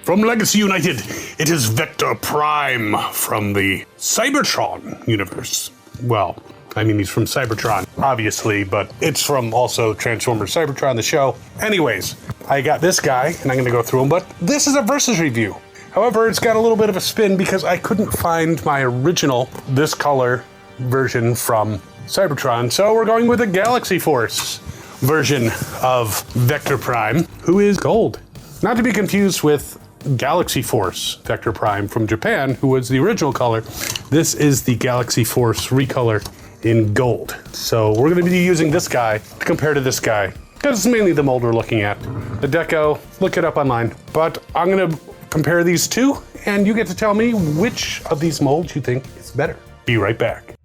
From Legacy United, it is Vector Prime from the Cybertron Universe. Well, I mean, he's from Cybertron, obviously, but it's from also Transformers Cybertron, the show. Anyways, I got this guy, and I'm going to go through him, but this is a Versus review. However, it's got a little bit of a spin because I couldn't find my original, this color version from Cybertron, so we're going with a Galaxy Force version of Vector Prime, who is gold. Not to be confused with Galaxy Force Vector Prime from Japan, who was the original color. This is the Galaxy Force recolor in gold. So we're going to be using this guy to compare to this guy, because it's mainly the mold we're looking at. The deco, look it up online. But I'm going to compare these two, and you get to tell me which of these molds you think is better. Be right back.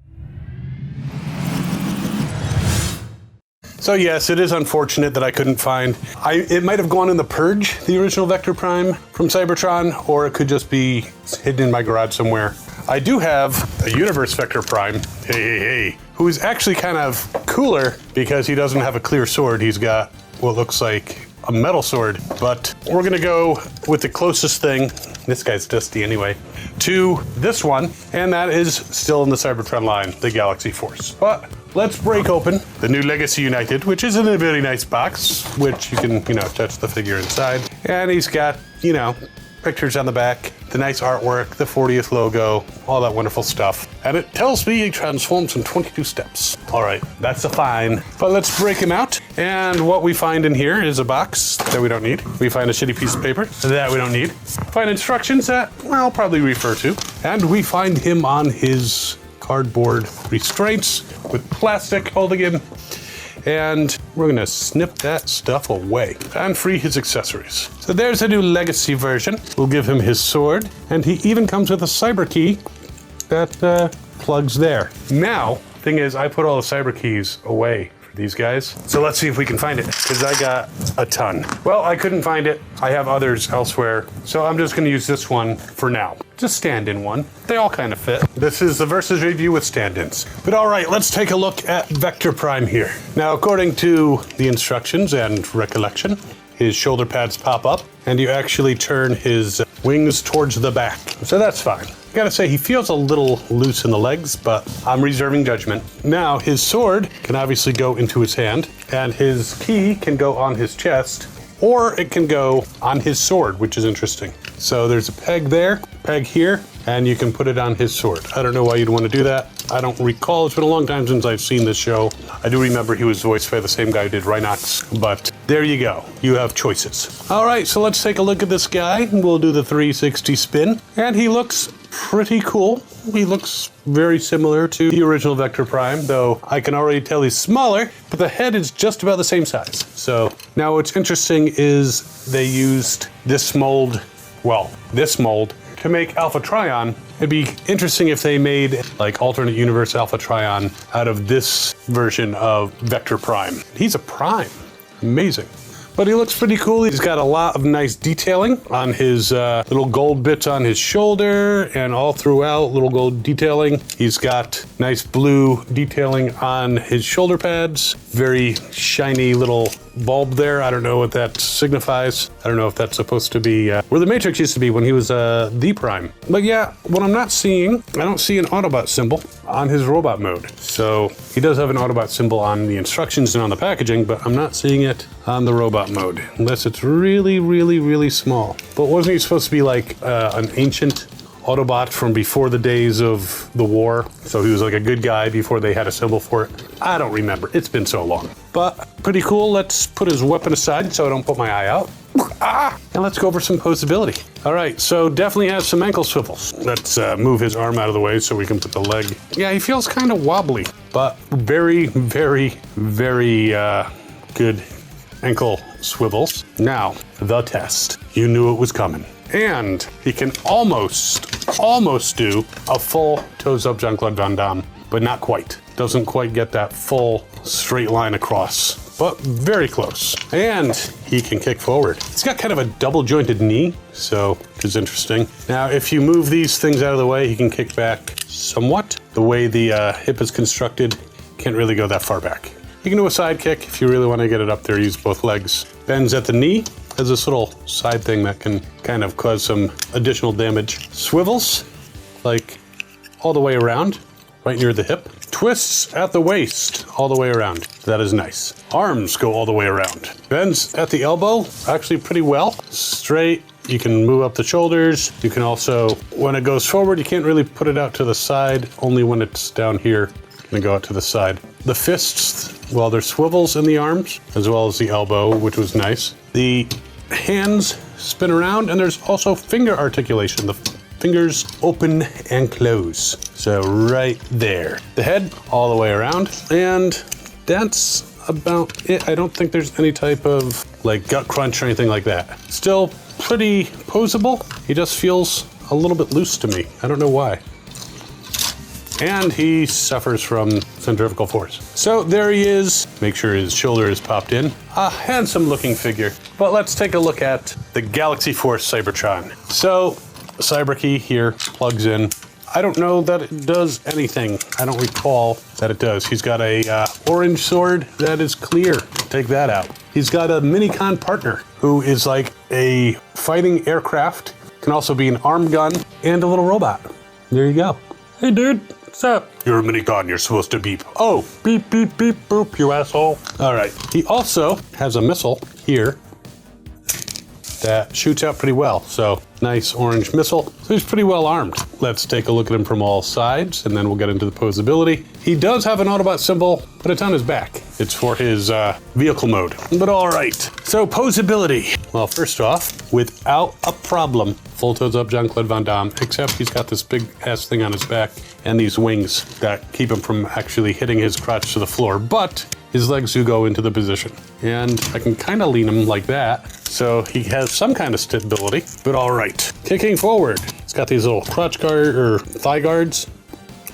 So yes, it is unfortunate that I couldn't find. It might have gone in the Purge, the original Vector Prime from Cybertron, or it could just be hidden in my garage somewhere. I do have a Universe Vector Prime, who is actually kind of cooler because he doesn't have a clear sword. He's got what looks like a metal sword, but we're gonna go with the closest thing, this guy's dusty anyway, to this one, and that is still in the Cybertron line, the Galaxy Force. But let's break open the new Legacy United, which is in a very nice box, which you can, touch the figure inside. And he's got, pictures on the back, the nice artwork, the 40th logo, all that wonderful stuff. And it tells me he transforms in 22 steps. All right, that's a fine. But let's break him out. And what we find in here is a box that we don't need. We find a shitty piece of paper that we don't need. Find instructions that I'll probably refer to. And we find him on his cardboard restraints with plastic holding him. And we're gonna snip that stuff away and free his accessories. So there's a new Legacy version. We'll give him his sword, and he even comes with a cyber key that plugs there. Now, thing is, I put all the cyber keys away for these guys. So let's see if we can find it, because I got a ton. Well, I couldn't find it. I have others elsewhere, so I'm just gonna use this one for now. Just stand-in one. They all kind of fit. This is the Versus review with stand-ins. But all right, let's take a look at Vector Prime here. Now, according to the instructions and recollection, his shoulder pads pop up, and you actually turn his wings towards the back. So that's fine. I gotta say, he feels a little loose in the legs, but I'm reserving judgment. Now, his sword can obviously go into his hand, and his key can go on his chest, or it can go on his sword, which is interesting. So there's a peg there, peg here, and you can put it on his sword. I don't know why you'd want to do that. I don't recall. It's been a long time since I've seen this show. I do remember he was voiced by the same guy who did Rhinox, but there you go. You have choices. All right, so let's take a look at this guy. We'll do the 360 spin, and he looks pretty cool. He looks very similar to the original Vector Prime, though I can already tell he's smaller, but the head is just about the same size. So now what's interesting is they used this mold, to make Alpha Trion. It'd be interesting if they made like alternate universe Alpha Trion out of this version of Vector Prime. He's a Prime, amazing. But he looks pretty cool. He's got a lot of nice detailing on his little gold bits on his shoulder and all throughout, little gold detailing. He's got nice blue detailing on his shoulder pads. Very shiny little bulb there. I don't know what that signifies. I don't know if that's supposed to be where the Matrix used to be when he was the Prime. But yeah, what I'm not seeing, I don't see an Autobot symbol on his robot mode. So he does have an Autobot symbol on the instructions and on the packaging, but I'm not seeing it on the robot mode, unless it's really, really, really small. But wasn't he supposed to be like an ancient Autobot from before the days of the war? So he was like a good guy before they had a symbol for it? I don't remember. It's been so long. But pretty cool. Let's put his weapon aside so I don't put my eye out. And let's go over some posability. All right, so definitely has some ankle swivels. Let's move his arm out of the way so we can put the leg. Yeah, he feels kind of wobbly, but very, very, very good ankle swivels. Now, the test. You knew it was coming. And he can almost do a full toes up Jean-Claude Van Damme, but not quite. Doesn't quite get that full straight line across, but very close. And he can kick forward. He's got kind of a double jointed knee, so it's interesting. Now, if you move these things out of the way, he can kick back somewhat. The way the hip is constructed, can't really go that far back. You can do a side kick if you really want to get it up there, use both legs. Bends at the knee, has this little side thing that can kind of cause some additional damage. Swivels, like all the way around, right near the hip. Twists at the waist, all the way around. That is nice. Arms go all the way around. Bends at the elbow, actually pretty well. Straight, you can move up the shoulders. You can also, when it goes forward, you can't really put it out to the side, only when it's down here, can go out to the side. The fists, well, there's swivels in the arms, as well as the elbow, which was nice. The hands spin around, and there's also finger articulation. The fingers open and close. So right there. The head all the way around, and that's about it. I don't think there's any type of like gut crunch or anything like that. Still pretty posable. He just feels a little bit loose to me. I don't know why. And he suffers from centrifugal force. So there he is. Make sure his shoulder is popped in. A handsome looking figure. But let's take a look at the Galaxy Force Cybertron. So Cyberkey here plugs in. I don't know that it does anything. I don't recall that it does. He's got a orange sword that is clear. Take that out. He's got a Minicon partner who is like a fighting aircraft, can also be an arm gun, and a little robot. There you go. Hey dude, what's up? You're a Minicon, you're supposed to beep. Oh, beep, beep, beep, boop, you asshole. All right, he also has a missile here that shoots out pretty well. So nice orange missile. So he's pretty well armed. Let's take a look at him from all sides, and then we'll get into the posability. He does have an Autobot symbol, but it's on his back. It's for his vehicle mode. But all right, so posability. Well, first off, without a problem, full toes up Jean-Claude Van Damme, except he's got this big ass thing on his back and these wings that keep him from actually hitting his crotch to the floor. But his legs do go into the position. And I can kind of lean him like that. So he has some kind of stability, but all right. Kicking forward, he's got these little crotch guard or thigh guards,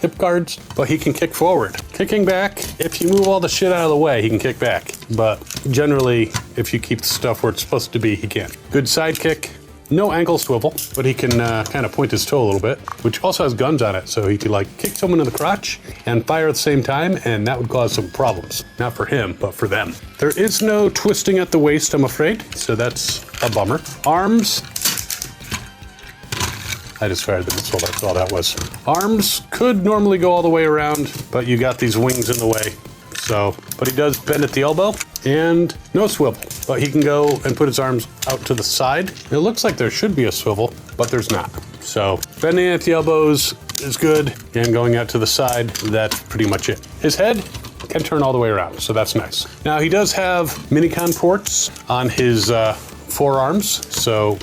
hip guards, but he can kick forward. Kicking back, if you move all the shit out of the way, he can kick back. But generally, if you keep the stuff where it's supposed to be, he can. Good side kick. No ankle swivel, but he can kind of point his toe a little bit, which also has guns on it. So he could like kick someone in the crotch and fire at the same time, and that would cause some problems. Not for him, but for them. There is no twisting at the waist, I'm afraid. So that's a bummer. Arms. I just fired the missile, that's all that was. Arms could normally go all the way around, but you got these wings in the way. So, but he does bend at the elbow and no swivel, but he can go and put his arms out to the side. It looks like there should be a swivel, but there's not. So bending at the elbows is good, and going out to the side, that's pretty much it. His head can turn all the way around, so that's nice. Now he does have Minicon ports on his forearms, so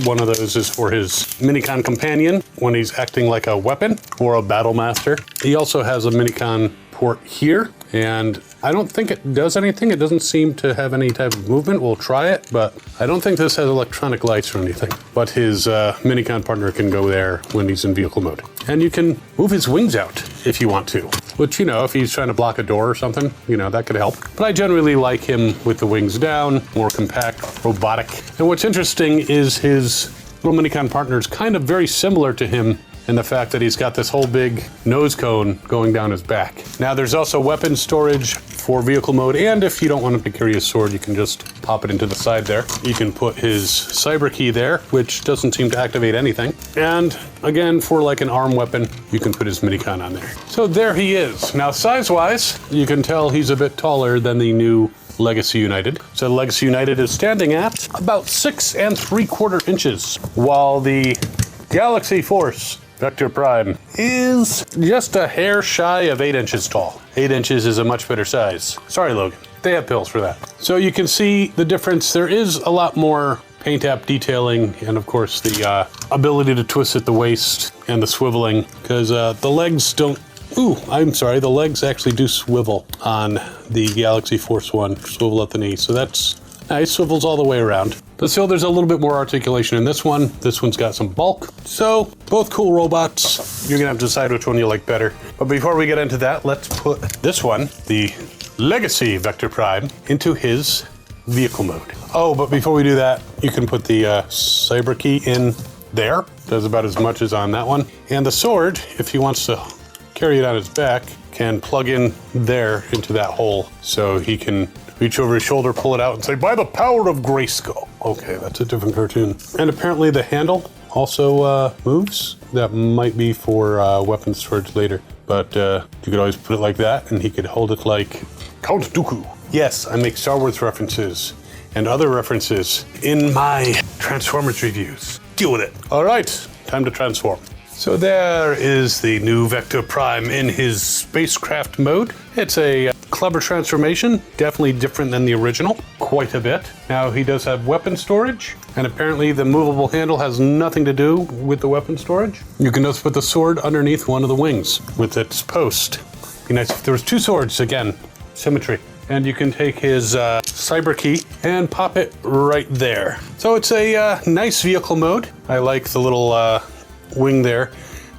one of those is for his Minicon companion when he's acting like a weapon or a battle master. He also has a Minicon port here, and I don't think it does anything. It doesn't seem to have any type of movement. We'll try it, but I don't think this has electronic lights or anything. But his Minicon partner can go there when he's in vehicle mode. And you can move his wings out if you want to, which, you know, if he's trying to block a door or something, you know, that could help. But I generally like him with the wings down, more compact, robotic. And what's interesting is his little Minicon partner is kind of very similar to him in the fact that he's got this whole big nose cone going down his back. Now there's also weapon storage for vehicle mode, and if you don't want him to carry his sword, you can just pop it into the side there. You can put his cyber key there, which doesn't seem to activate anything. And again, for like an arm weapon, you can put his Minicon on there. So there he is. Now size-wise, you can tell he's a bit taller than the new Legacy United. So the Legacy United is standing at about 6 3/4 inches, while the Galaxy Force Vector Prime is just a hair shy of 8 inches tall. 8 inches is a much better size. Sorry, Logan. They have pills for that. So you can see the difference. There is a lot more paint app detailing, and of course the ability to twist at the waist and the swiveling, because the legs don't. Ooh, I'm sorry. The legs actually do swivel on the Galaxy Force One. Swivel at the knee. So that's nice. Swivels all the way around. But still, there's a little bit more articulation in this one. This one's got some bulk. So, both cool robots. You're gonna have to decide which one you like better. But before we get into that, let's put this one, the Legacy Vector Prime, into his vehicle mode. Oh, but before we do that, you can put the cyber key in there. Does about as much as on that one. And the sword, if he wants to carry it on his back, can plug in there into that hole, so he can reach over his shoulder, pull it out, and say, "By the power of Grayskull." Okay, that's a different cartoon. And apparently the handle also moves. That might be for weapon storage later. But you could always put it like that, and he could hold it like Count Dooku. Yes, I make Star Wars references and other references in my Transformers reviews. Deal with it. All right, time to transform. So there is the new Vector Prime in his spacecraft mode. It's a clever transformation, definitely different than the original, quite a bit. Now he does have weapon storage, and apparently the movable handle has nothing to do with the weapon storage. You can just put the sword underneath one of the wings with its post. Be nice if there was two swords, again, symmetry. And you can take his cyber key and pop it right there. So it's a nice vehicle mode. I like the little wing there.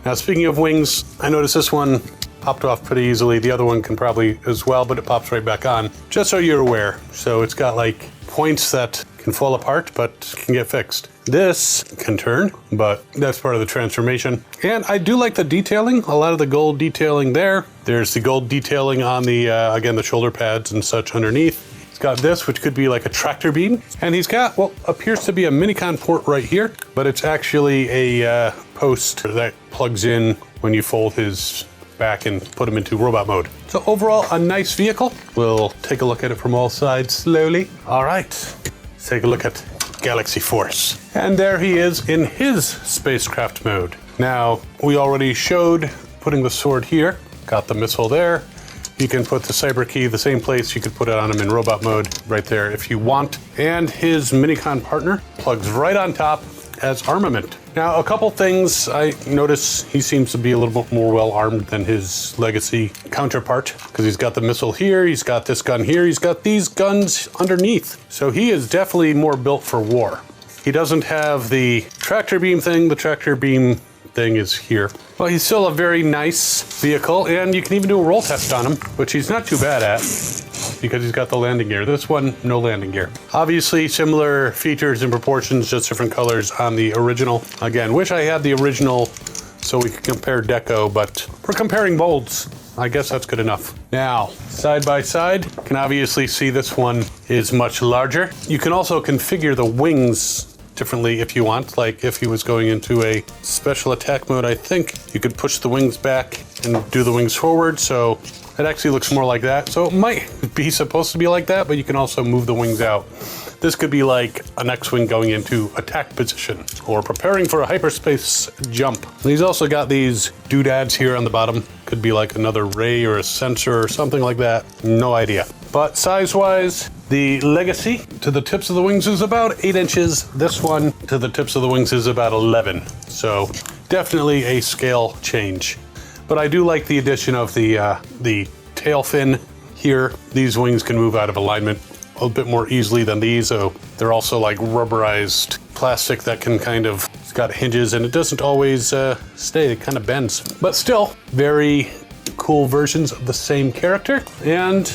Now speaking of wings, I noticed this one popped off pretty easily. The other one can probably as well, but it pops right back on, just so you're aware. So it's got like points that can fall apart, but can get fixed. This can turn, but that's part of the transformation. And I do like the detailing, a lot of the gold detailing there. There's the gold detailing on the, again, the shoulder pads and such underneath. He's got this, which could be like a tractor beam. And he's got, well, appears to be a Minicon port right here, but it's actually a post that plugs in when you fold his back and put him into robot mode. So overall, a nice vehicle. We'll take a look at it from all sides slowly. All right, let's take a look at Galaxy Force. And there he is in his spacecraft mode. Now, we already showed putting the sword here, got the missile there. You can put the cyber key the same place. You could put it on him in robot mode right there if you want. And his Minicon partner plugs right on top as armament. Now, a couple things I notice, he seems to be a little bit more well armed than his legacy counterpart, because he's got the missile here, he's got this gun here, he's got these guns underneath. So he is definitely more built for war. He doesn't have the tractor beam thing. The tractor beam thing is here. Well, he's still a very nice vehicle, and you can even do a roll test on him, which he's not too bad at, because he's got the landing gear. This one, no landing gear. Obviously, similar features and proportions, just different colors on the original. Again, wish I had the original so we could compare deco, but we're comparing molds. I guess that's good enough. Now, side by side, you can obviously see this one is much larger. You can also configure the wings differently if you want. Like if he was going into a special attack mode, I think you could push the wings back and do the wings forward. So it actually looks more like that. So it might be supposed to be like that, but you can also move the wings out. This could be like an X-Wing going into attack position or preparing for a hyperspace jump. And he's also got these doodads here on the bottom. Could be like another ray or a sensor or something like that. No idea. But size-wise, the Legacy to the tips of the wings is about 8 inches. This one to the tips of the wings is about 11. So definitely a scale change. But I do like the addition of the tail fin here. These wings can move out of alignment a bit more easily than these. So they're also like rubberized plastic that can kind of, it's got hinges and it doesn't always stay, it kind of bends. But still, very cool versions of the same character. And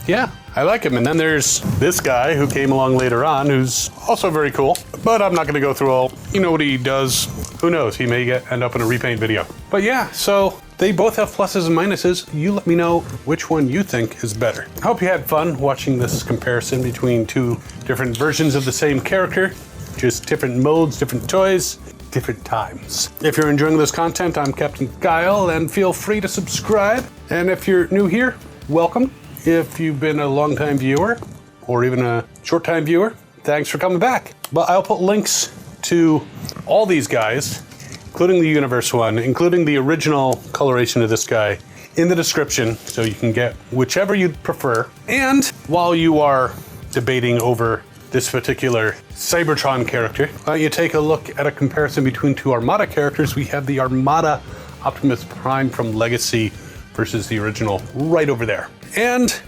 yeah, I like him. And then there's this guy who came along later on who's also very cool, but I'm not going to go through all, you know what he does. Who knows? He may end up in a repaint video. But yeah, so they both have pluses and minuses. You let me know which one you think is better. I hope you had fun watching this comparison between two different versions of the same character, just different modes, different toys, different times. If you're enjoying this content, I'm Captain Kyle, and feel free to subscribe. And if you're new here, welcome. If you've been a long-time viewer or even a short-time viewer, thanks for coming back. But I'll put links to all these guys, including the Universe one, including the original coloration of this guy, in the description, so you can get whichever you'd prefer. And while you are debating over this particular Cybertron character, you take a look at a comparison between two Armada characters. We have the Armada Optimus Prime from Legacy versus the original right over there. And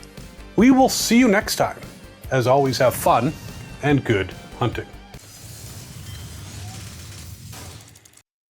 we will see you next time. As always, have fun and good hunting.